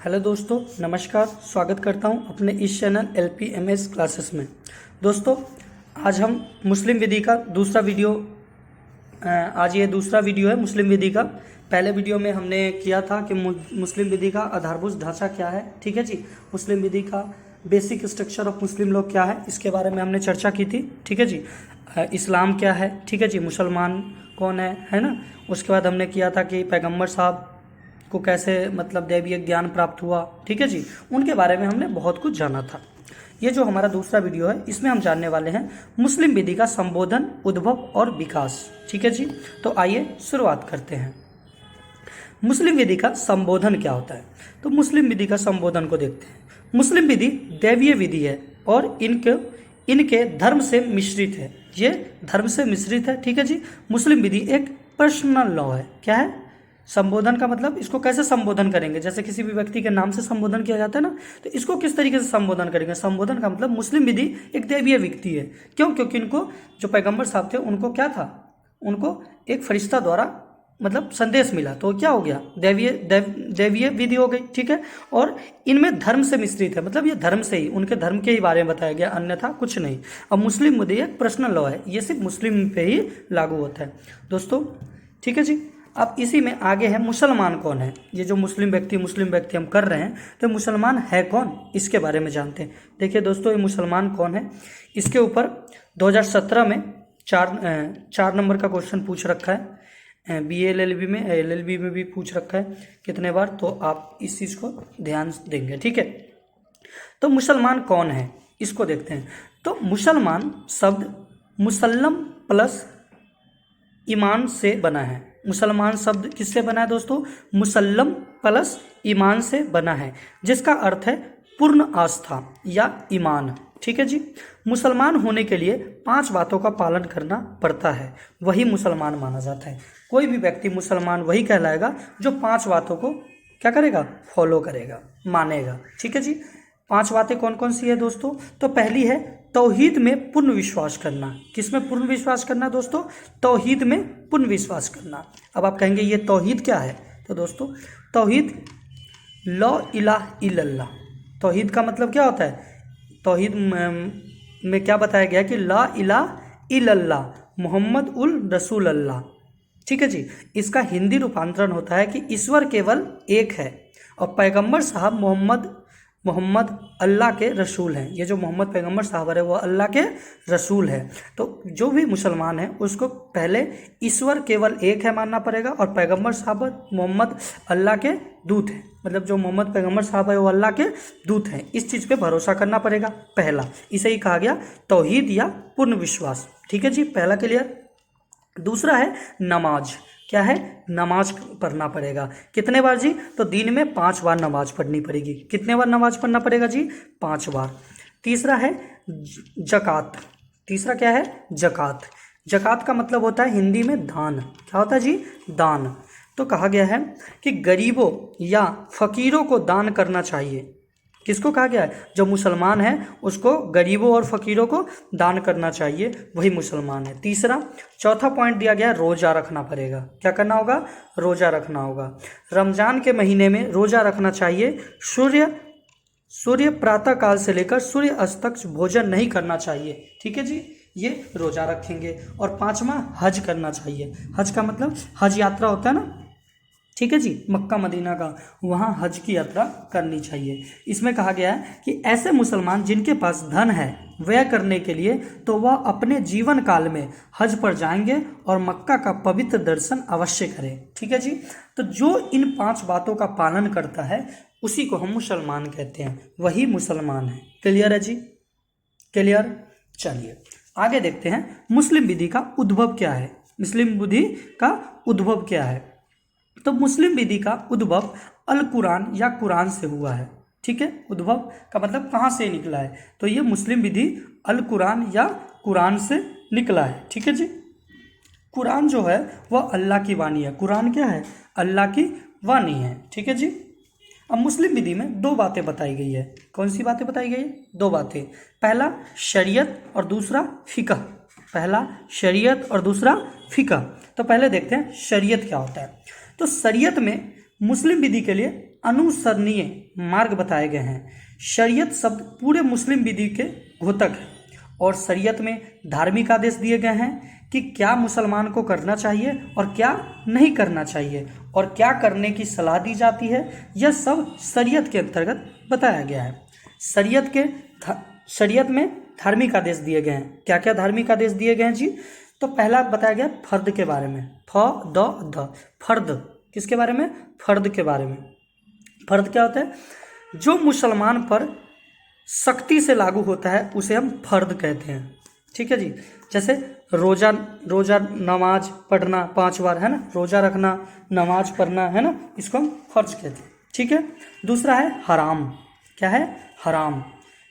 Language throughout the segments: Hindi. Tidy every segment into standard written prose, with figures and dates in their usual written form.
हेलो दोस्तों, नमस्कार। स्वागत करता हूं अपने इस चैनल LPMS क्लासेस में। दोस्तों, आज हम मुस्लिम विधि का दूसरा वीडियो आज ये दूसरा वीडियो है मुस्लिम विधि का। पहले वीडियो में हमने किया था कि मुस्लिम विधि का आधारभूत ढांचा क्या है, ठीक है जी। मुस्लिम विधि का basic structure of Muslim law क्या है, इसके बारे में हमने चर्चा की थी, ठीक है जी। इस्लाम क्या है, ठीक है जी। मुसलमान कौन है ना। उसके बाद हमने किया था कि पैगंबर साहब को कैसे दैवीय ज्ञान प्राप्त हुआ, ठीक है जी। उनके बारे में हमने बहुत कुछ जाना था। ये जो हमारा दूसरा वीडियो है, इसमें हम जानने वाले हैं मुस्लिम विधि का संबोधन, उद्भव और विकास, ठीक है जी। तो आइए शुरुआत करते हैं। मुस्लिम विधि का संबोधन क्या होता है, तो मुस्लिम विधि का संबोधन को देखते हैं। मुस्लिम विधि दैवीय विधि है और इनके धर्म से मिश्रित है। ये धर्म से मिश्रित है, ठीक है जी। मुस्लिम विधि एक पर्सनल लॉ है। क्या है? संबोधन का मतलब इसको कैसे संबोधन करेंगे। जैसे किसी भी व्यक्ति के नाम से संबोधन किया जाता है ना, तो इसको किस तरीके से संबोधन करेंगे। संबोधन का मतलब मुस्लिम विधि एक दैवीय विधि है। क्यों? क्योंकि इनको जो पैगंबर साहब थे उनको क्या था, उनको एक फरिश्ता द्वारा संदेश मिला, तो क्या हो गया, दैवीय विधि हो गई, ठीक है। और इनमें धर्म से मिश्रित है, मतलब ये धर्म से ही, उनके धर्म के ही बारे में बताया गया, अन्यथा कुछ नहीं। अब मुस्लिम विधि एक पर्सनल लॉ है, ये सिर्फ मुस्लिम पे ही लागू होता है दोस्तों, ठीक है जी। अब इसी में आगे है मुसलमान कौन है। ये जो मुस्लिम व्यक्ति हम कर रहे हैं, तो मुसलमान है कौन, इसके बारे में जानते हैं। देखिए दोस्तों, ये मुसलमान कौन है, इसके ऊपर 2017 में चार नंबर का क्वेश्चन पूछ रखा है। BA LLB में, LLB में भी पूछ रखा है कितने बार, तो आप इस चीज़ को ध्यान देंगे, ठीक है। तो मुसलमान कौन है, इसको देखते हैं। तो मुसलमान शब्द मुसल्लम प्लस ईमान से बना है। मुसलमान शब्द किससे बना है दोस्तों? मुसल्लम प्लस ईमान से बना है, जिसका अर्थ है पूर्ण आस्था या ईमान, ठीक है जी। मुसलमान होने के लिए 5 बातों का पालन करना पड़ता है, वही मुसलमान माना जाता है। कोई भी व्यक्ति मुसलमान वही कहलाएगा जो 5 बातों को क्या करेगा, फॉलो करेगा, मानेगा, ठीक है जी। 5 बातें कौन कौन सी है दोस्तों? तो पहली है तौहीद में पूर्ण विश्वास करना। किस में पूर्ण विश्वास करना दोस्तों? तौहीद में पूर्ण विश्वास करना। अब आप कहेंगे ये तौहीद क्या है, तो दोस्तों तौहीद ला इलाहा इल्लल्लाह। तौहीद का मतलब क्या होता है? तौहीद में क्या बताया गया कि ला इलाहा इल्लल्लाह मोहम्मद उल रसूल अल्लाह, ठीक है जी। इसका हिंदी रूपांतरण होता है कि ईश्वर केवल एक है और पैगंबर साहब मोहम्मद अल्लाह के रसूल हैं। ये जो मोहम्मद पैगंबर साहब है वो अल्लाह के रसूल है। तो जो भी मुसलमान है उसको पहले ईश्वर केवल एक है मानना पड़ेगा और पैगंबर साहब मोहम्मद अल्लाह के दूत हैं। मतलब जो मोहम्मद पैगंबर साहब है वो अल्लाह के दूत हैं, इस चीज़ पे भरोसा करना पड़ेगा। पहला इसे ही कहा गया तौहीद या पूर्ण विश्वास, ठीक है जी। पहला क्लियर। दूसरा है नमाज। क्या है? नमाज पढ़ना पड़ेगा। कितने बार जी? तो दिन में 5 बार नमाज पढ़नी पड़ेगी। कितने बार नमाज पढ़ना पड़ेगा जी? 5 बार। तीसरा है जकात। तीसरा क्या है? जकात। जकात का मतलब होता है हिंदी में दान। क्या होता है जी? दान। तो कहा गया है कि गरीबों या फकीरों को दान करना चाहिए। किसको कहा गया है? जो मुसलमान है उसको गरीबों और फकीरों को दान करना चाहिए, वही मुसलमान है। तीसरा, चौथा पॉइंट दिया गया है रोजा रखना पड़ेगा। क्या करना होगा? रोजा रखना होगा। रमजान के महीने में रोजा रखना चाहिए। सूर्य प्रातः काल से लेकर सूर्य अस्त तक भोजन नहीं करना चाहिए, ठीक है जी। ये रोजा रखेंगे। और 5वां हज करना चाहिए। हज का मतलब हज यात्रा होता है ना, ठीक है जी, मक्का मदीना का, वहाँ हज की यात्रा करनी चाहिए। इसमें कहा गया है कि ऐसे मुसलमान जिनके पास धन है व्यय करने के लिए, तो वह अपने जीवन काल में हज पर जाएंगे और मक्का का पवित्र दर्शन अवश्य करें, ठीक है जी। तो जो इन 5 बातों का पालन करता है उसी को हम मुसलमान कहते हैं, वही मुसलमान है। क्लियर है जी? क्लियर। चलिए आगे देखते हैं मुस्लिम विधि का उद्भव क्या है। मुस्लिम विधि का उद्भव क्या है? तो मुस्लिम विधि का उद्भव अल कुरान या कुरान से हुआ है, ठीक है। उद्भव का मतलब कहाँ से निकला है, तो ये मुस्लिम विधि अल कुरान या कुरान से निकला है, ठीक है जी। कुरान जो है वह अल्लाह की वाणी है। कुरान क्या है? अल्लाह की वाणी है, ठीक है जी। अब मुस्लिम विधि में 2 बातें बताई गई है। कौन सी बातें बताई गई? 2 बातें। पहला शरीयत और दूसरा फिकह। पहला शरीयत और दूसरा फिकह। तो पहले देखते हैं शरीयत क्या होता है। तो शरीयत में मुस्लिम विधि के लिए अनुसरणीय मार्ग बताए गए हैं। शरीयत शब्द पूरे मुस्लिम विधि के घोतक है और शरीयत में धार्मिक आदेश दिए गए हैं कि क्या मुसलमान को करना चाहिए और क्या नहीं करना चाहिए और क्या करने की सलाह दी जाती है। यह सब शरीयत के अंतर्गत बताया गया है। शरीयत में धार्मिक आदेश दिए गए हैं। क्या क्या धार्मिक आदेश दिए गए हैं जी? तो पहला बताया गया फर्द के बारे में, फर्द किसके बारे में? फर्द के बारे में। फर्द क्या होता है? जो मुसलमान पर सख्ती से लागू होता है उसे हम फर्द कहते हैं। ठीक है जी। जैसे रोजा नमाज पढ़ना 5 बार, है ना, रोजा रखना, नमाज पढ़ना, है ना, इसको हम फर्ज कहते हैं। ठीक है। दूसरा है हराम। क्या है? हराम।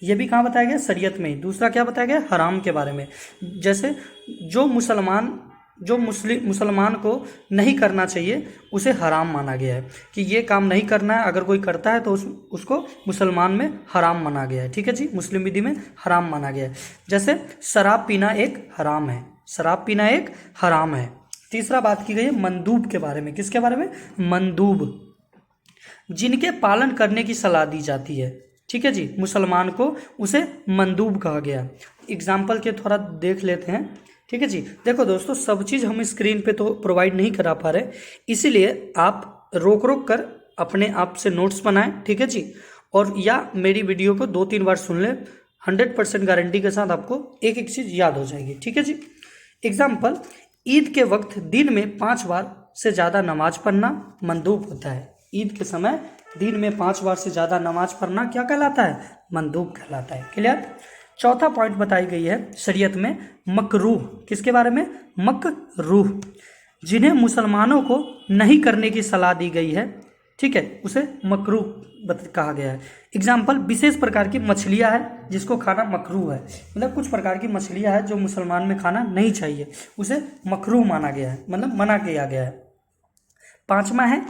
ये भी कहाँ बताया गया? शरीयत में ही। दूसरा क्या बताया गया? हराम के बारे में। जैसे जो मुसलमान को नहीं करना चाहिए उसे हराम माना गया है कि ये काम नहीं करना है, अगर कोई करता है तो उसको मुसलमान में हराम माना गया है। ठीक है जी, मुस्लिम विधि में हराम माना गया है। जैसे शराब पीना एक हराम है, शराब पीना एक हराम है। तीसरा बात की गई है मंदूब के बारे में। किसके बारे में? मंदूब, जिनके पालन करने की सलाह दी जाती है। ठीक है जी, मुसलमान को उसे मंदूब कहा गया। एग्जाम्पल के थोड़ा देख लेते हैं। ठीक है जी। देखो दोस्तों, सब चीज़ हम स्क्रीन पे तो प्रोवाइड नहीं करा पा रहे, इसीलिए आप रोक कर अपने आप से नोट्स बनाएं। ठीक है जी। और या मेरी वीडियो को 2-3 बार सुन लें, 100% गारंटी के साथ आपको एक एक चीज़ याद हो जाएगी। ठीक है जी। एग्जाम्पल, ईद के वक्त दिन में 5 बार से ज़्यादा नमाज पढ़ना मंदूब होता है। ईद के समय दिन में 5 बार से ज़्यादा नमाज पढ़ना क्या कहलाता है? मंदूब कहलाता है। क्लियर। चौथा पॉइंट बताई गई है शरीयत में मकरूह। किसके बारे में? मकरूह, जिन्हें मुसलमानों को नहीं करने की सलाह दी गई है। ठीक है, उसे मकरूह कहा गया है। एग्जाम्पल, विशेष प्रकार की मछलियां हैं जिसको खाना मकरूह है, मतलब कुछ प्रकार की मछलियां हैं जो मुसलमान में खाना नहीं चाहिए, उसे मकरूह माना गया है, मतलब मना किया गया है। पांचवा है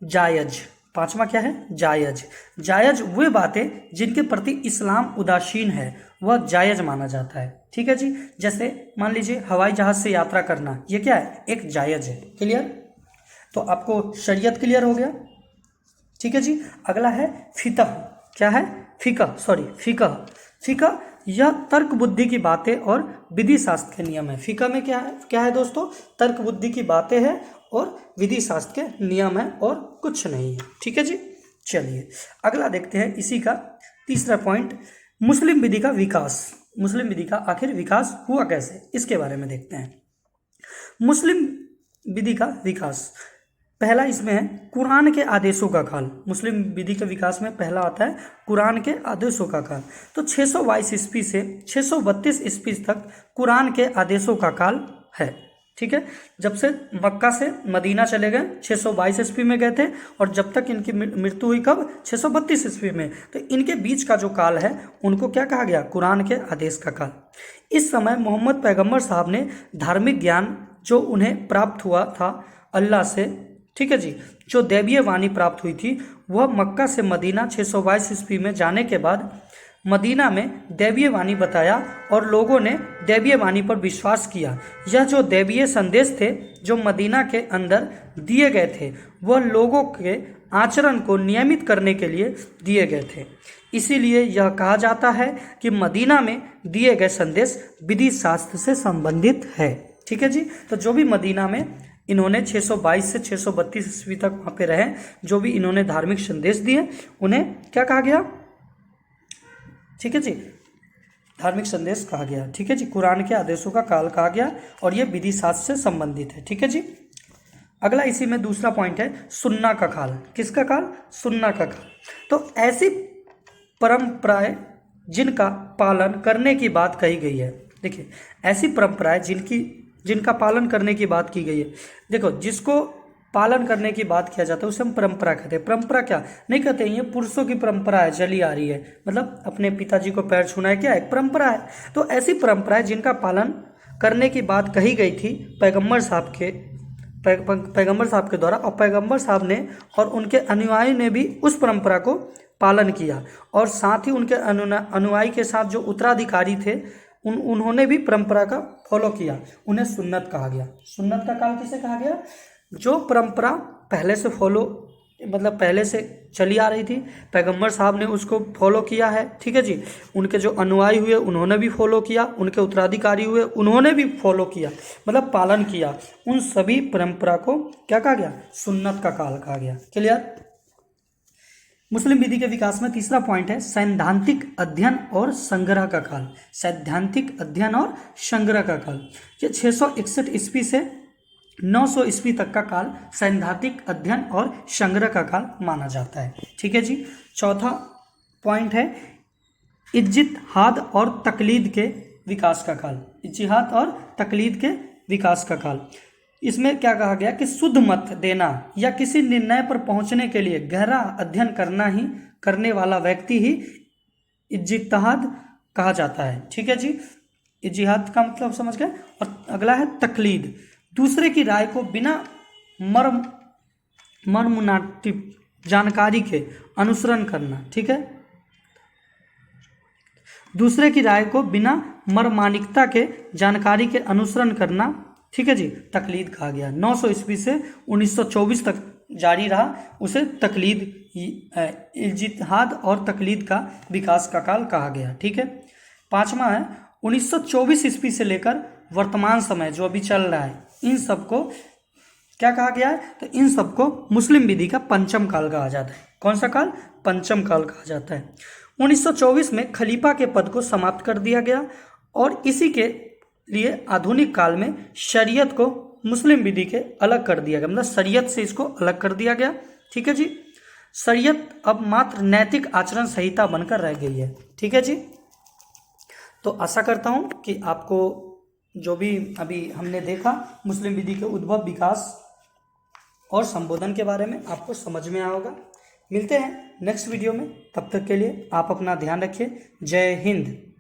जायज। पांचवा क्या है? जायज। जायज वे बातें जिनके प्रति इस्लाम उदासीन है वह जायज माना जाता है। ठीक है जी। जैसे मान लीजिए हवाई जहाज से यात्रा करना, ये क्या है? एक जायज है। क्लियर। तो आपको शरीयत क्लियर हो गया। ठीक है जी। अगला है फिकह। क्या है? फिकह यह तर्क बुद्धि की बातें और विधि शास्त्र के नियम है। फिकह में क्या है दोस्तों? तर्क बुद्धि की बातें हैं और विधि शास्त्र के नियम है और कुछ नहीं है। ठीक है जी। चलिए अगला देखते हैं, इसी का तीसरा पॉइंट, मुस्लिम विधि का विकास। मुस्लिम विधि का आखिर विकास हुआ कैसे, इसके बारे में देखते हैं। मुस्लिम विधि का विकास, पहला इसमें है कुरान के आदेशों का काल। मुस्लिम विधि के विकास में पहला आता है कुरान के आदेशों का काल। तो 622 ईस्वी से 632 ईस्वी तक कुरान के आदेशों का काल है। ठीक है। जब से मक्का से मदीना चले गए 622 ईस्वी में गए थे और जब तक इनकी मृत्यु हुई कब? 632 ईस्वी में। तो इनके बीच का जो काल है उनको क्या कहा गया? कुरान के आदेश का काल। इस समय मोहम्मद पैगंबर साहब ने धार्मिक ज्ञान जो उन्हें प्राप्त हुआ था अल्लाह से, ठीक है जी, जो दैवीय वाणी प्राप्त हुई थी, वह मक्का से मदीना 622 ईस्वी में जाने के बाद मदीना में दैवीय वाणी बताया और लोगों ने दैवीय वाणी पर विश्वास किया। यह जो दैवीय संदेश थे जो मदीना के अंदर दिए गए थे वह लोगों के आचरण को नियमित करने के लिए दिए गए थे। इसीलिए यह कहा जाता है कि मदीना में दिए गए संदेश विधि शास्त्र से संबंधित है। ठीक है जी। तो जो भी मदीना में इन्होंने 622 से 632 ईस्वी तक वहाँ पे रहे, जो भी इन्होंने धार्मिक संदेश दिए उन्हें क्या कहा गया? ठीक है जी, धार्मिक संदेश कहा गया। ठीक है जी, कुरान के आदेशों का काल कहा गया और ये विधि शास्त्र से संबंधित है। ठीक है जी। अगला इसी में दूसरा पॉइंट है सुन्ना का काल। किसका काल? सुन्ना का काल। तो ऐसी परंपराएं जिनका पालन करने की बात कही गई है। देखिए, ऐसी परंपराएं जिनका पालन करने की बात की गई है। देखो, जिसको पालन करने की बात किया जाता है उसे हम परंपरा कहते हैं। परंपरा क्या नहीं कहते हैं, ये पुरुषों की परंपरा है, चली आ रही है, मतलब अपने पिताजी को पैर छूना है, क्या है? परंपरा है। तो ऐसी परंपराएं जिनका पालन करने की बात कही गई थी पैगंबर साहब के द्वारा, और पैगंबर साहब ने और उनके अनुयायी ने भी उस परंपरा को पालन किया, और साथ ही उनके अनुयायी के साथ जो उत्तराधिकारी थे उन्होंने भी परंपरा का फॉलो किया, उन्हें सुन्नत कहा गया। सुन्नत का काल किसे कहा गया? जो परंपरा पहले से फॉलो मतलब पहले से चली आ रही थी, पैगंबर साहब ने उसको फॉलो किया है, ठीक है जी। उनके जो अनुयायी हुए उन्होंने भी फॉलो किया, उनके उत्तराधिकारी हुए उन्होंने भी फॉलो किया, मतलब पालन किया। उन सभी परंपरा को क्या कहा गया? सुन्नत का काल कहा गया। क्लियर? मुस्लिम विधि के विकास में तीसरा पॉइंट है सैद्धांतिक अध्ययन और संग्रह का काल। सैद्धांतिक अध्ययन और संग्रह का काल, ये 661 ईस्वी से 900 ईस्वी तक का काल सैद्धांतिक अध्ययन और संग्रह का काल माना जाता है, ठीक है जी। चौथा पॉइंट है इज्तिहाद और तकलीद के विकास का काल। इज्तिहाद और तकलीद के विकास का काल, इसमें क्या कहा गया कि शुद्ध मत देना या किसी निर्णय पर पहुंचने के लिए गहरा अध्ययन करने वाला व्यक्ति ही इज्तिहाद कहा जाता है, ठीक है जी। इज्तिहाद का मतलब समझ गए। और अगला है तकलीद, दूसरे की राय को बिना मर्मनाटिव जानकारी के अनुसरण करना, ठीक है। दूसरे की राय को बिना मर्मानिकता के जानकारी के अनुसरण करना, ठीक है जी, तकलीद कहा गया। 900 ईस्वी से 1924 तक जारी रहा, उसे तकलीद, इज्तिहाद और तकलीद का विकास का काल कहा गया, ठीक है। पांचवा है 1924 ईस्वी से लेकर वर्तमान समय जो अभी चल रहा है, इन सबको क्या कहा गया है? तो इन सबको मुस्लिम विधि का पंचम काल कहा जाता है। कौन सा काल? पंचम काल कहा जाता है। 1924 में खलीफा के पद को समाप्त कर दिया गया और इसी के लिए आधुनिक काल में शरीयत को मुस्लिम विधि के अलग कर दिया गया, मतलब शरीयत से इसको अलग कर दिया गया, ठीक है जी। शरीयत अब मात्र नैतिक आचरण संहिता बनकर रह गई है, ठीक है जी। तो आशा करता हूँ कि आपको जो भी अभी हमने देखा मुस्लिम विधि के उद्भव, विकास और संबोधन के बारे में आपको समझ में आया होगा। मिलते हैं नेक्स्ट वीडियो में, तब तक के लिए आप अपना ध्यान रखिए। जय हिंद।